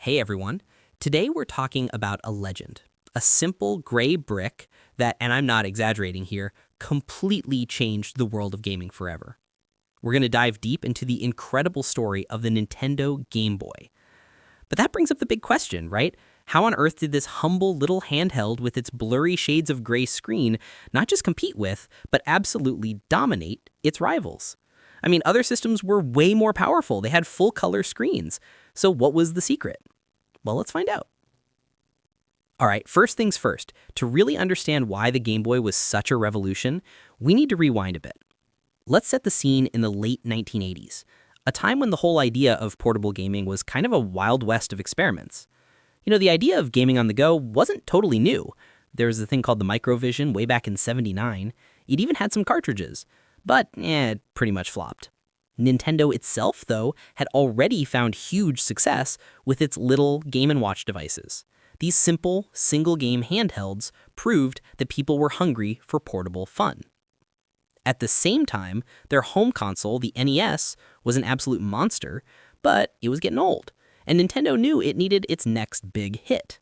Hey everyone. Today we're talking about a legend, a simple gray brick that, and I'm not exaggerating here, completely changed the world of gaming forever. We're going to dive deep into the incredible story of the Nintendo Game Boy. But that brings up the big question, right? How on earth did this humble little handheld with its blurry shades of gray screen not just compete with, but absolutely dominate its rivals? I mean, other systems were way more powerful. They had full color screens. So what was the secret? Well, let's find out. All right, first things first. To really understand why the Game Boy was such a revolution, we need to rewind a bit. Let's set the scene in the late 1980s, a time when the whole idea of portable gaming was kind of a wild west of experiments. You know, the idea of gaming on the go wasn't totally new. There was a thing called the Microvision way back in '79. It even had some cartridges, but it pretty much flopped. Nintendo itself, though, had already found huge success with its little Game & Watch devices. These simple, single-game handhelds proved that people were hungry for portable fun. At the same time, their home console, the NES, was an absolute monster, but it was getting old, and Nintendo knew it needed its next big hit.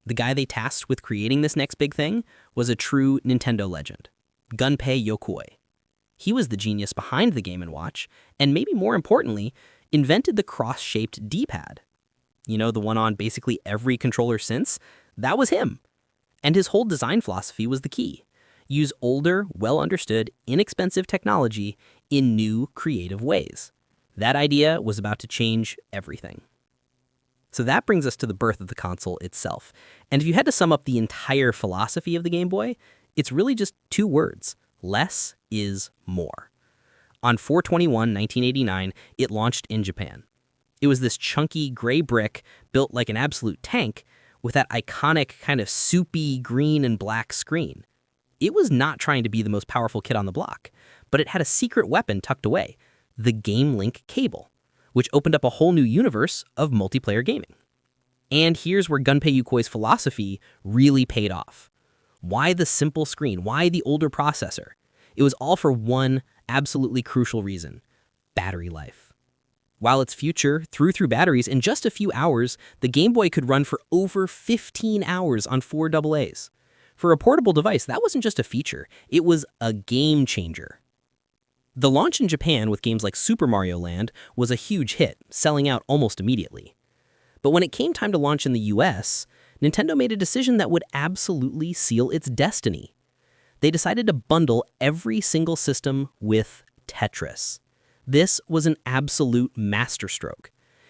The guy they tasked with creating this next big thing was a true Nintendo legend, Gunpei Yokoi. He was the genius behind the Game & Watch, and maybe more importantly, invented the cross-shaped D-pad. You know, the one on basically every controller since? That was him. And his whole design philosophy was the key. Use older, well-understood, inexpensive technology in new, creative ways. That idea was about to change everything. So that brings us to the birth of the console itself. And if you had to sum up the entire philosophy of the Game Boy, it's really just two words. Less is more. On 4/21/1989, it launched in Japan. It was this chunky gray brick built like an absolute tank with that iconic kind of soupy green and black screen. It was not trying to be the most powerful kid on the block, but it had a secret weapon tucked away, the Game Link cable, which opened up a whole new universe of multiplayer gaming. And here's where Gunpei Yokoi's philosophy really paid off. Why the simple screen? Why the older processor? It was all for one absolutely crucial reason: battery life. While its future threw batteries, in just a few hours, the Game Boy could run for over 15 hours on 4 AA's. For a portable device, that wasn't just a feature, it was a game changer. The launch in Japan with games like Super Mario Land was a huge hit, selling out almost immediately. But when it came time to launch in the US, Nintendo made a decision that would absolutely seal its destiny. They decided to bundle every single system with Tetris. This was an absolute masterstroke.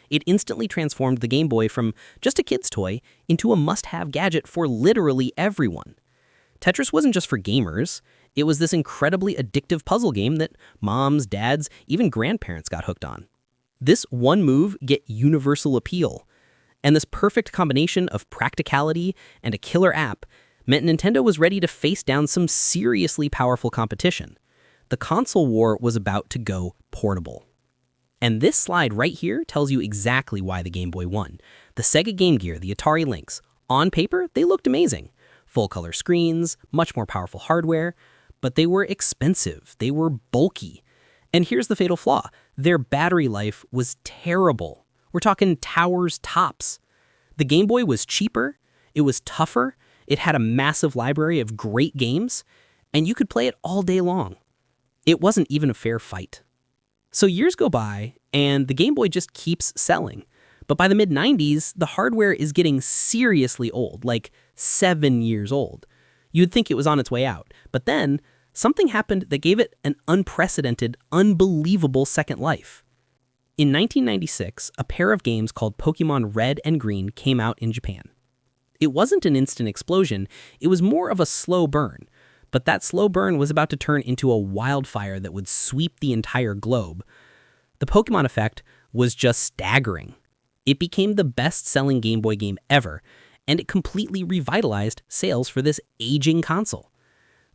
It instantly transformed the Game Boy from just a kid's toy into a must-have gadget for literally everyone. Tetris wasn't just for gamers. It was this incredibly addictive puzzle game that moms, dads, even grandparents got hooked on. This one move get universal appeal. And this perfect combination of practicality and a killer app meant Nintendo was ready to face down some seriously powerful competition. The console war was about to go portable. And this slide right here tells you exactly why the Game Boy won. The Sega Game Gear, the Atari Lynx, on paper, they looked amazing. Full-color screens, much more powerful hardware, but they were expensive, they were bulky. And here's the fatal flaw: their battery life was terrible. We're talking towers tops. The Game Boy was cheaper, it was tougher, it had a massive library of great games, and you could play it all day long. It wasn't even a fair fight. So years go by, and the Game Boy just keeps selling. But by the mid-90s, the hardware is getting seriously old, like 7 years old. You'd think it was on its way out. But then, something happened that gave it an unprecedented, unbelievable second life. In 1996, a pair of games called Pokémon Red and Green came out in Japan. It wasn't an instant explosion, it was more of a slow burn. But that slow burn was about to turn into a wildfire that would sweep the entire globe. The Pokémon effect was just staggering. It became the best-selling Game Boy game ever, and it completely revitalized sales for this aging console.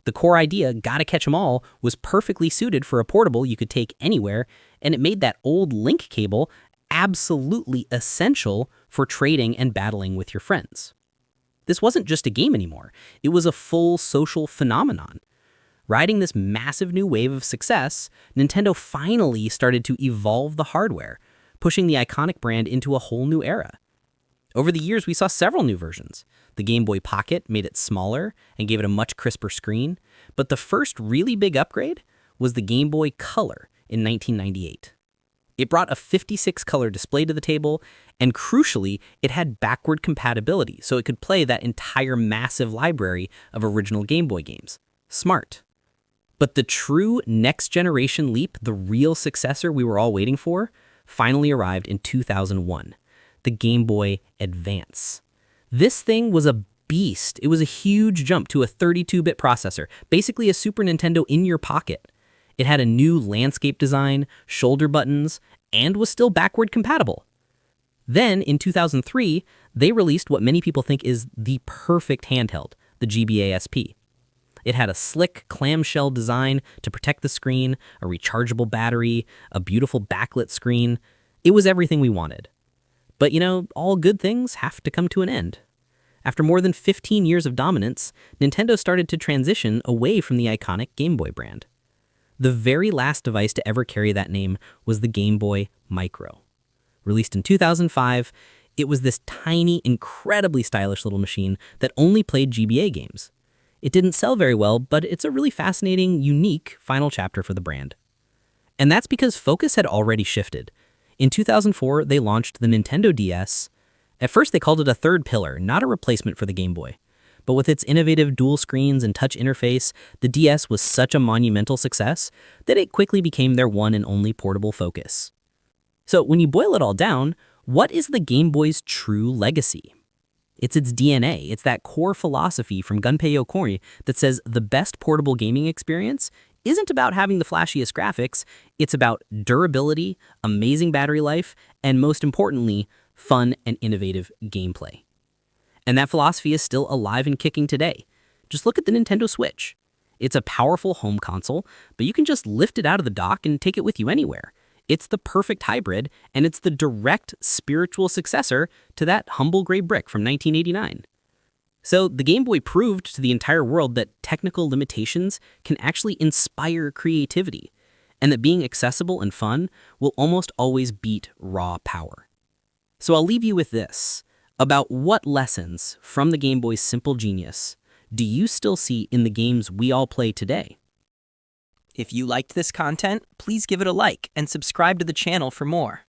The core idea, gotta catch 'em all, was perfectly suited for a portable you could take anywhere, and it made that old link cable absolutely essential for trading and battling with your friends. This wasn't just a game anymore, it was a full social phenomenon. Riding this massive new wave of success, Nintendo finally started to evolve the hardware, pushing the iconic brand into a whole new era. Over the years, we saw several new versions. The Game Boy Pocket made it smaller and gave it a much crisper screen, but the first really big upgrade was the Game Boy Color in 1998. It brought a 56-color display to the table, and crucially, it had backward compatibility, so it could play that entire massive library of original Game Boy games. Smart. But the true next-generation leap, the real successor we were all waiting for, finally arrived in 2001, the Game Boy Advance. This thing was a beast. It was a huge jump to a 32-bit processor, basically a Super Nintendo in your pocket. It had a new landscape design, shoulder buttons, and was still backward compatible. Then, in 2003, they released what many people think is the perfect handheld, the GBA SP. It had a slick clamshell design to protect the screen, a rechargeable battery, a beautiful backlit screen. It was everything we wanted. But all good things have to come to an end. After more than 15 years of dominance, Nintendo started to transition away from the iconic Game Boy brand. The very last device to ever carry that name was the Game Boy Micro. Released in 2005, it was this tiny, incredibly stylish little machine that only played GBA games. It didn't sell very well, but it's a really fascinating, unique final chapter for the brand. And that's because focus had already shifted. In 2004, they launched the Nintendo DS. At first, they called it a third pillar, not a replacement for the Game Boy. But with its innovative dual screens and touch interface, the DS was such a monumental success that it quickly became their one and only portable focus. So when you boil it all down, what is the Game Boy's true legacy? It's its DNA. It's that core philosophy from Gunpei Yokoi that says the best portable gaming experience isn't about having the flashiest graphics, it's about durability, amazing battery life, and most importantly, fun and innovative gameplay. And that philosophy is still alive and kicking today. Just look at the Nintendo Switch. It's a powerful home console, but you can just lift it out of the dock and take it with you anywhere. It's the perfect hybrid, and it's the direct spiritual successor to that humble gray brick from 1989. So the Game Boy proved to the entire world that technical limitations can actually inspire creativity, and that being accessible and fun will almost always beat raw power. So I'll leave you with this. About what lessons from the Game Boy's simple genius do you still see in the games we all play today? If you liked this content, please give it a like and subscribe to the channel for more.